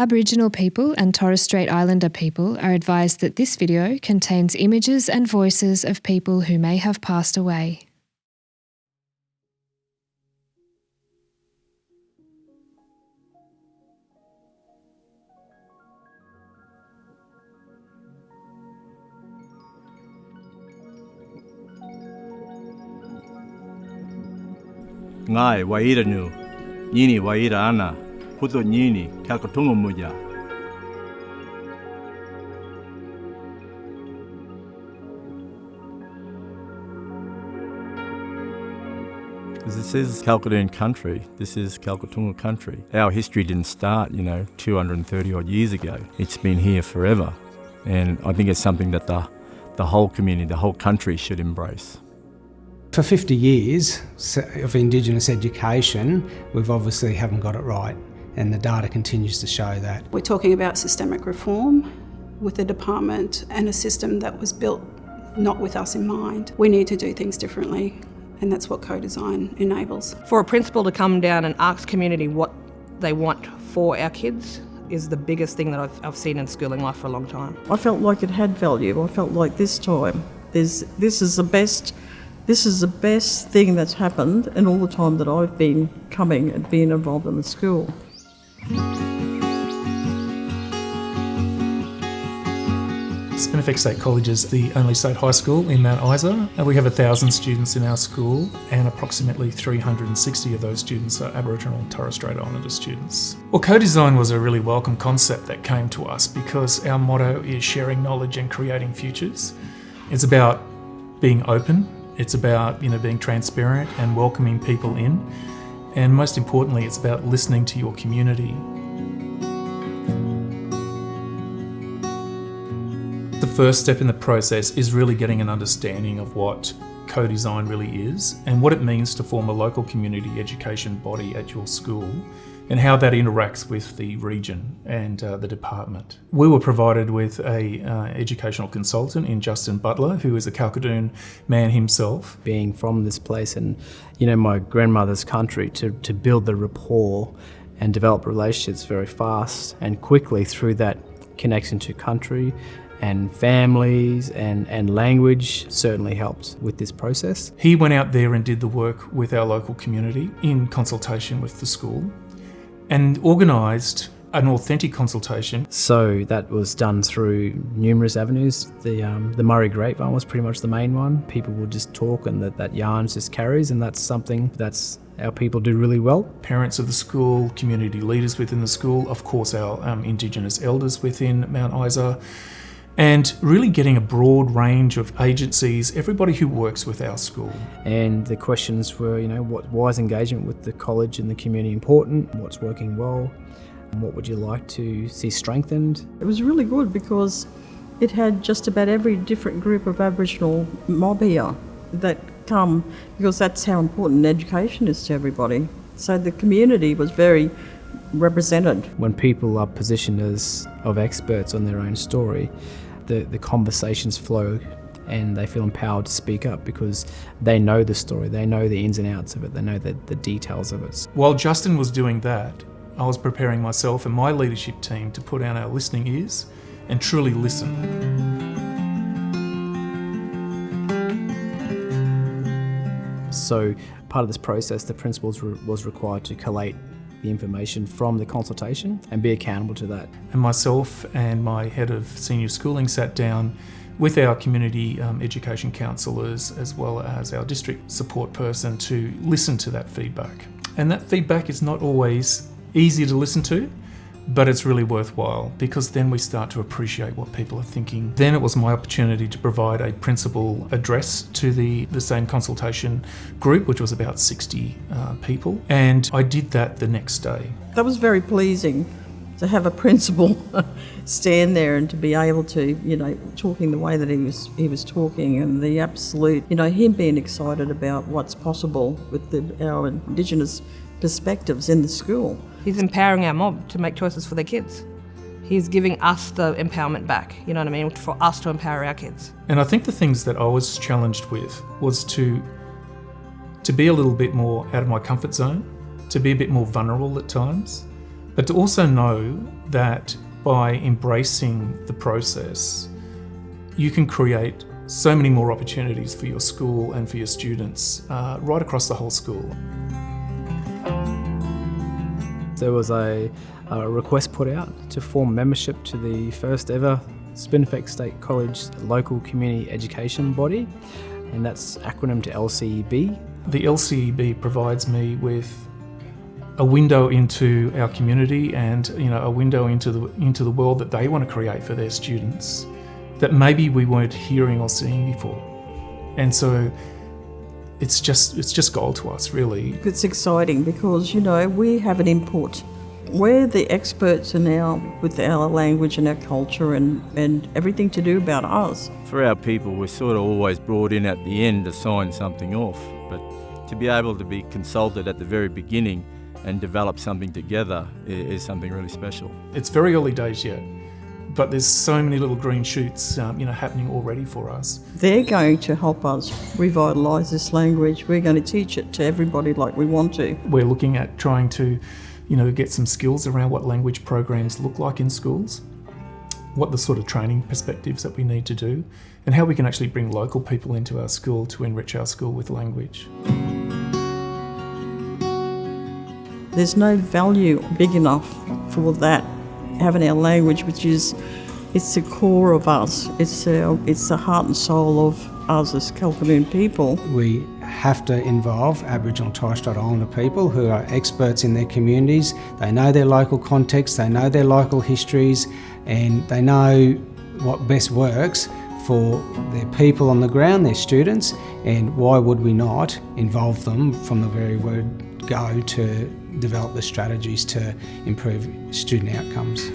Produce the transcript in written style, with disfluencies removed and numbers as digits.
Aboriginal people and Torres Strait Islander people are advised that this video contains images and voices of people who may have passed away. Ngai waira nu, nini waira ana, puto nini kalkotungo muja. This is Kalkadoon country, this is Kalkatunga country. Our history didn't start, 230 odd years ago. It's been here forever. And I think it's something that the whole community, the whole country should embrace. For 50 years of Indigenous education, we've obviously haven't got it right, and the data continues to show that. We're talking about systemic reform with the department and a system that was built not with us in mind. We need to do things differently, and that's what co-design enables. For a principal to come down and ask community what they want for our kids is the biggest thing that I've seen in schooling life for a long time. I felt like it had value. I felt like this time, this is the best thing that's happened in all the time that I've been coming and being involved in the school. Spinifex State College is the only state high school in Mount Isa. We have 1,000 students in our school, and approximately 360 of those students are Aboriginal and Torres Strait Islander students. Well, co-design was a really welcome concept that came to us because our motto is sharing knowledge and creating futures. It's about being open. It's about being transparent and welcoming people in, and most importantly, it's about listening to your community. The first step in the process is really getting an understanding of what co-design really is and what it means to form a local community education body at your school, and how that interacts with the region and the department. We were provided with a educational consultant in Justin Butler, who is a Kalkadoon man himself. Being from this place and my grandmother's country, to build the rapport and develop relationships very fast and quickly through that connection to country and families and language certainly helped with this process. He went out there and did the work with our local community in consultation with the school, and organised an authentic consultation. So that was done through numerous avenues. The Murray Grapevine was pretty much the main one. People would just talk, and that yarn just carries, and that's something that's our people do really well. Parents of the school, community leaders within the school, of course our Indigenous elders within Mount Isa, and really getting a broad range of agencies, everybody who works with our school. And the questions were, why is engagement with the college and the community important? What's working well? And what would you like to see strengthened? It was really good because it had just about every different group of Aboriginal mob here that come, because that's how important education is to everybody. So the community was very represented. When people are positioned as of experts on their own story, the conversations flow and they feel empowered to speak up because they know the story, they know the ins and outs of it, they know the details of it. While Justin was doing that, I was preparing myself and my leadership team to put out our listening ears and truly listen. So part of this process, the principal was required to collate the information from the consultation and be accountable to that. And myself and my head of senior schooling sat down with our community education counsellors as well as our district support person to listen to that feedback. And that feedback is not always easy to listen to, but it's really worthwhile because then we start to appreciate what people are thinking. Then it was my opportunity to provide a principal address to the same consultation group, which was about 60 people, and I did that the next day. That was very pleasing to have a principal stand there and to be able to, talking the way that he was talking, and the absolute, him being excited about what's possible with our Indigenous perspectives in the school. He's empowering our mob to make choices for their kids. He's giving us the empowerment back, you know what I mean, for us to empower our kids. And I think the things that I was challenged with was to be a little bit more out of my comfort zone, to be a bit more vulnerable at times, But to also know that by embracing the process, you can create so many more opportunities for your school and for your students right across the whole school. There was a request put out to form membership to the first ever Spinifex State College local community education body, and that's acronym to LCEB. The LCEB provides me with a window into our community and a window into the world that they want to create for their students that maybe we weren't hearing or seeing before. And so it's just gold to us, really. It's exciting because, we have an input. We're the experts with our language and our culture and everything to do about us. For our people, we're sort of always brought in at the end to sign something off, but to be able to be consulted at the very beginning and develop something together is something really special. It's very early days yet, but there's so many little green shoots happening already for us. They're going to help us revitalise this language. We're going to teach it to everybody like we want to. We're looking at trying to get some skills around what language programs look like in schools, what the sort of training perspectives that we need to do, and how we can actually bring local people into our school to enrich our school with language. There's no value big enough for that, having our language, it's the core of us. It's the heart and soul of us as Kalkadoon people. We have to involve Aboriginal and Torres Strait Islander people who are experts in their communities. They know their local context, they know their local histories, and they know what best works for their people on the ground, their students, and why would we not involve them from the very word go to develop the strategies to improve student outcomes.